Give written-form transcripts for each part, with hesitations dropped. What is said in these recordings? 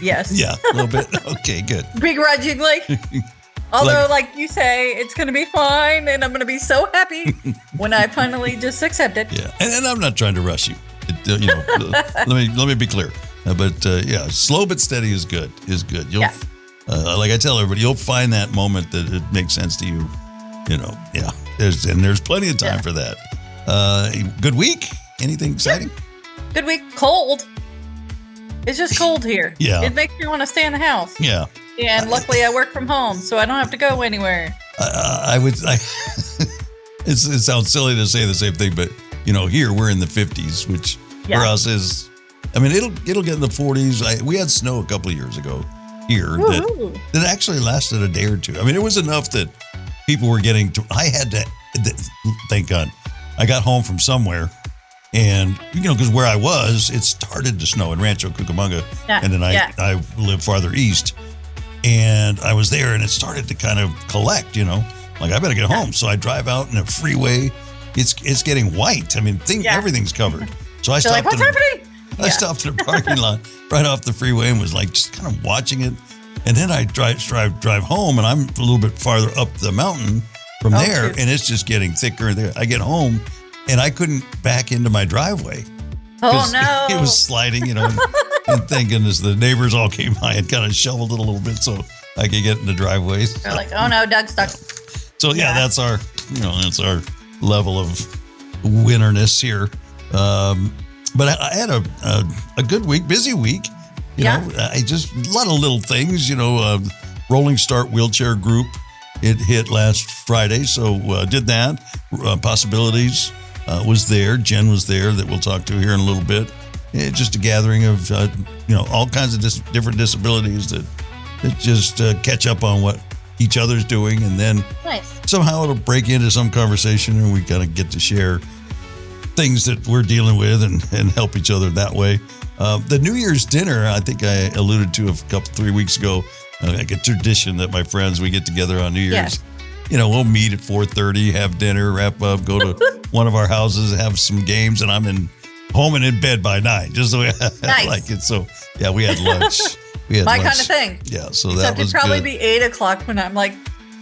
Yes. Yeah, a little bit. Okay, good. Begrudgingly. Although, like you say, it's going to be fine, and I'm going to be so happy when I finally just accept it. Yeah, and I'm not trying to rush you. Let me be clear. But slow but steady is good. You'll, like I tell everybody, you'll find that moment that it makes sense to you. Yeah. There's plenty of time for that. Good week. Anything exciting? Good week. Cold. It's just cold here. Yeah. It makes me want to stay in the house. Yeah. And luckily I work from home, so I don't have to go anywhere. It sounds silly to say the same thing, but here we're in the 50s, which for us is, it'll get in the 40s. We had snow a couple of years ago here that actually lasted a day or two. It was enough that people were getting to, I had to, thank God, I got home from somewhere. And, because where I was, it started to snow in Rancho Cucamonga. Yeah, and then I live farther east. And I was there and it started to kind of collect, like I better get home. So I drive out in a freeway. It's getting white. Everything's covered. So I stopped. What's happening? I stopped in a parking lot right off the freeway and was like just kind of watching it. And then I drive home and I'm a little bit farther up the mountain from there. And it's just getting thicker. There, I get home. And I couldn't back into my driveway. Oh, no. It was sliding, and thank goodness the neighbors all came by and kind of shoveled it a little bit so I could get in the driveways. They're like, oh, no, Doug's stuck. So, that's our level of winterness here. But I had a good week, busy week. I just, a lot of little things, Rolling Start Wheelchair Group. It hit last Friday, so did that. Possibilities. Was there. Jen was there that we'll talk to here in a little bit. Just a gathering of, all kinds of different disabilities that just catch up on what each other's doing. And then somehow it'll break into some conversation and we kind of get to share things that we're dealing with and help each other that way. The New Year's dinner, I think I alluded to 3 weeks ago, like a tradition that my friends, we get together on New Year's. We'll meet at 4:30, have dinner, wrap up, go to one of our houses, have some games, and I'm home and in bed by 9, just the way I like it. So, we had lunch. My kind of thing. Yeah, so Except that was it'd probably good. be 8 o'clock when I'm like,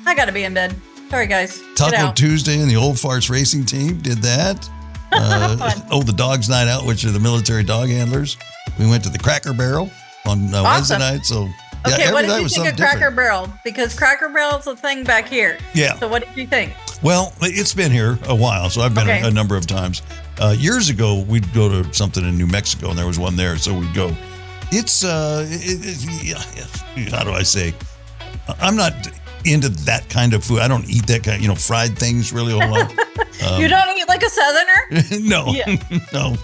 I got to be in bed. Sorry, guys. Taco Tuesday and the Old Farts Racing Team did that. The Dogs Night Out, which are the military dog handlers. We went to the Cracker Barrel on Wednesday night, so... Okay, what did you think of Cracker Barrel? Because Cracker Barrel's a thing back here. Yeah. So what did you think? Well, it's been here a while, so I've been a number of times. Years ago, we'd go to something in New Mexico, and there was one there, so we'd go. It's, how do I say? I'm not into that kind of food. I don't eat that kind, fried things really a whole lot. You don't eat like a Southerner? No, no.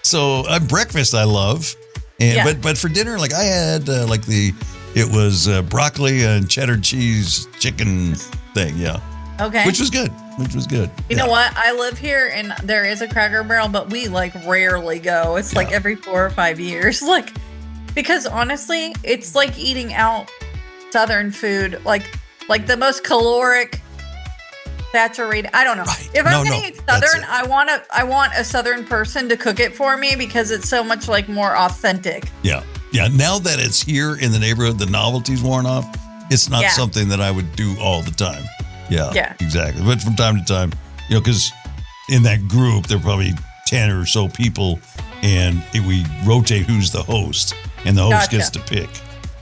So breakfast I love. But for dinner, like I had it was broccoli and cheddar cheese chicken thing. Yeah. Okay. Which was good. You know what? I live here and there is a Cracker Barrel, but we rarely go. It's like every 4 or 5 years. Because honestly, it's like eating out Southern food, like the most caloric, saturated. I don't know. Right. If I'm going to eat Southern, I want a Southern person to cook it for me because it's so much more authentic. Yeah. Yeah. Now that it's here in the neighborhood, the novelty's worn off. It's not something that I would do all the time. Yeah. Exactly. But from time to time, because in that group, there are probably 10 or so people and we rotate who's the host and the host gets to pick.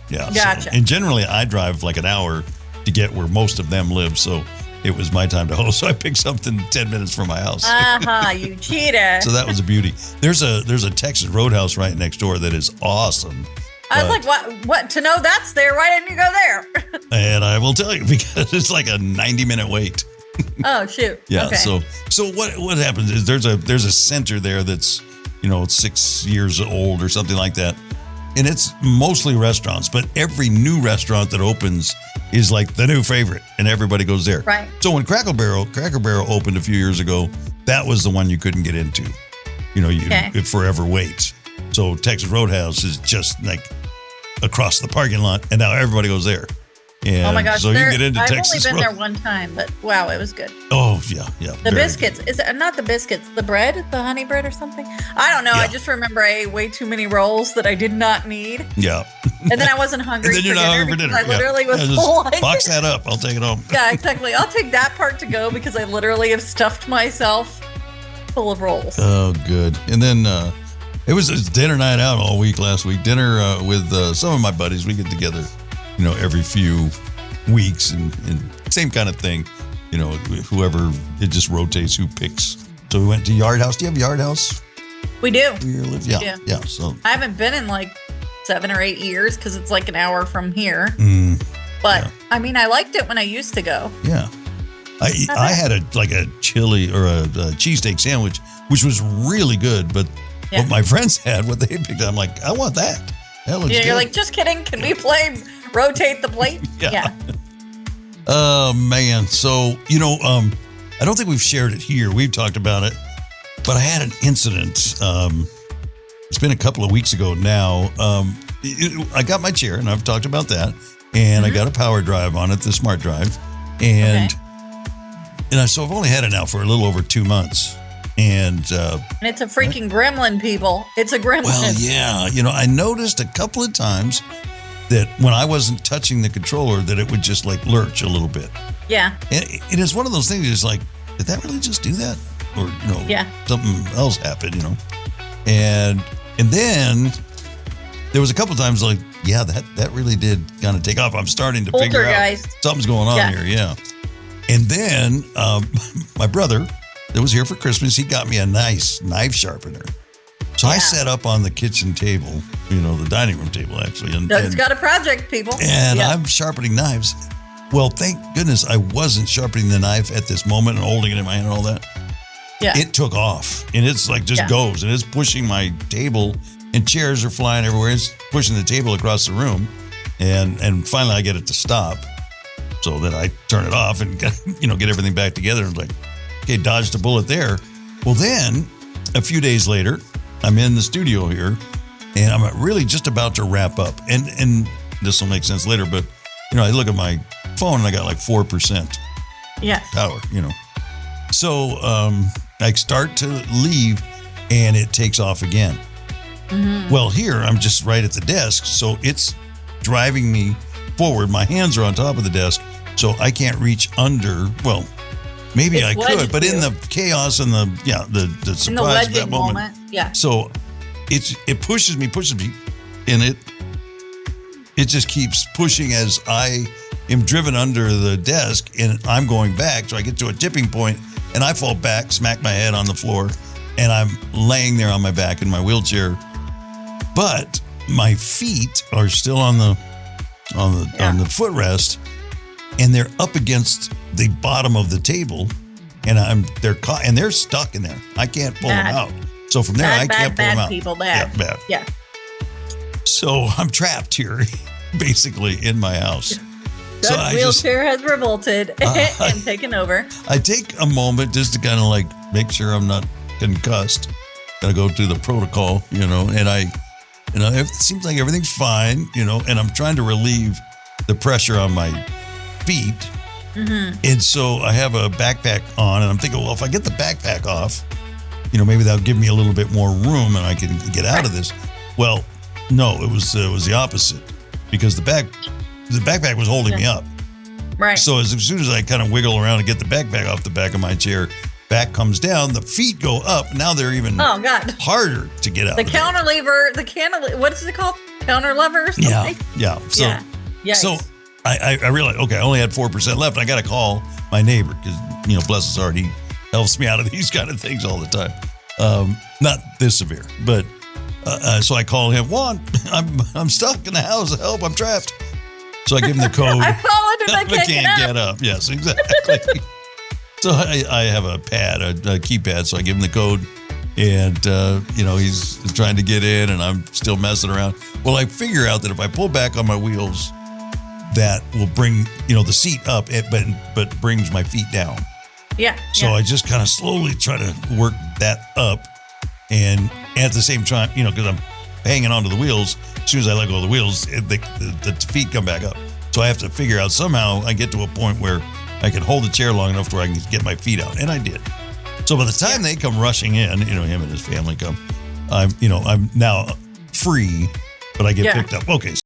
Yeah. Gotcha. So, and generally I drive like an hour to get where most of them live. So it was my time to host. So I picked something 10 minutes from my house. You cheated. So that was a beauty. There's a Texas Roadhouse right next door that is awesome. I was like, what? To know that's there, why didn't you go there? And I will tell you, because it's like a 90-minute wait. Oh, shoot. Yeah. Okay. So what happens is there's a center there that's, 6 years old or something like that. And it's mostly restaurants, but every new restaurant that opens is like the new favorite and everybody goes there. Right. So when Cracker Barrel opened a few years ago, that was the one you couldn't get into. You forever wait. So Texas Roadhouse is just like across the parking lot and now everybody goes there. And oh my gosh! so you can get into I've Texas only been roast. there one time, but wow, it was good. Oh yeah. The biscuits is it not the biscuits, the bread, the honey bread or something? I don't know. Yeah. I just remember I ate way too many rolls that I did not need. Yeah. And then I wasn't hungry. And then you're not hungry for dinner. I literally was just full. box that up. I'll take it home. Yeah, exactly. I'll take that part to go because I literally have stuffed myself full of rolls. Oh, good. And then it was dinner night out all week last week. Dinner with some of my buddies. We get together, every few weeks and same kind of thing. Whoever, it just rotates who picks. So we went to Yard House. Do you have Yard House? We do. Where you live? Yeah. Yeah. Yeah. So I haven't been in like 7 or 8 years because it's like an hour from here. But yeah. I mean, I liked it when I used to go. Yeah. I had a chili or a cheesesteak sandwich, which was really good. But what my friends had, what they picked, I'm like, I want that. That looks good. You're like, just kidding. Can we rotate the plate? Yeah. Oh, man. So, I don't think we've shared it here. We've talked about it, but I had an incident. It's been a couple of weeks ago now. I got my chair, and I've talked about that, and I got a power drive on it, the smart drive, and so I've only had it now for a little over 2 months, and it's a freaking gremlin, people. It's a gremlin. Well, yeah, I noticed a couple of times that when I wasn't touching the controller, that it would just like lurch a little bit. Yeah. And it is one of those things. It's like, did that really just do that, or something else happened? And then there was a couple of times like, yeah, that really did kind of take off. I'm starting to figure out something's going on here. Yeah. And then my brother that was here for Christmas, he got me a nice knife sharpener. So I set up on the kitchen table, the dining room table actually. And Doug's got a project, people. And I'm sharpening knives. Well, thank goodness I wasn't sharpening the knife at this moment and holding it in my hand and all that. Yeah. It took off and it's like just goes and it's pushing my table and chairs are flying everywhere. It's pushing the table across the room. And finally I get it to stop. So then I turn it off and get everything back together. And like, okay, dodged a bullet there. Well, then a few days later, I'm in the studio here and I'm really just about to wrap up. And this will make sense later, but I look at my phone and I got like 4% power, So I start to leave and it takes off again. Well, here I'm just right at the desk. So it's driving me forward. My hands are on top of the desk. So I can't reach under. Well, maybe I could, but in the chaos and the surprise of that moment. Yeah. So it pushes me, and it just keeps pushing as I am driven under the desk and I'm going back. So I get to a tipping point and I fall back, smack my head on the floor, and I'm laying there on my back in my wheelchair. But my feet are still on the footrest, and they're up against the bottom of the table, and they're stuck in there. I can't pull them out. So from there, I can't pull them out. People, bad. Yeah, bad. Yeah. So I'm trapped here, basically in my house. Doug's wheelchair has revolted and taken over. I take a moment just to kind of like make sure I'm not concussed. Gotta go through the protocol, and it seems like everything's fine, and I'm trying to relieve the pressure on my feet. And so I have a backpack on, and I'm thinking, well, if I get the backpack off, maybe that'll give me a little bit more room and I can get out of this. Well, no, it was the opposite, because the backpack was holding me up. Right. So as soon as I kind of wiggle around and get the backpack off the back of my chair, back comes down, the feet go up. Now they're even harder to get out. The cantilever, what is it called? Counter lever or something? Yeah. So, so I realized, okay, I only had 4% left. I got to call my neighbor because, bless his heart, he helps me out of these kind of things all the time. Not this severe, but so I call him. Juan, I'm stuck in the house. Help! I'm trapped. So I give him the code. I call it and I can't get up. Yes, exactly. So I have a pad, a keypad. So I give him the code, and he's trying to get in, and I'm still messing around. Well, I figure out that if I pull back on my wheels, that will bring the seat up, but brings my feet down. Yeah. So I just kind of slowly try to work that up, and at the same time, because I'm hanging onto the wheels. As soon as I let go of the wheels, the feet come back up. So I have to figure out somehow I get to a point where I can hold the chair long enough where I can get my feet out. And I did. So by the time they come rushing in, him and his family come, I'm now free, but I get picked up. Okay.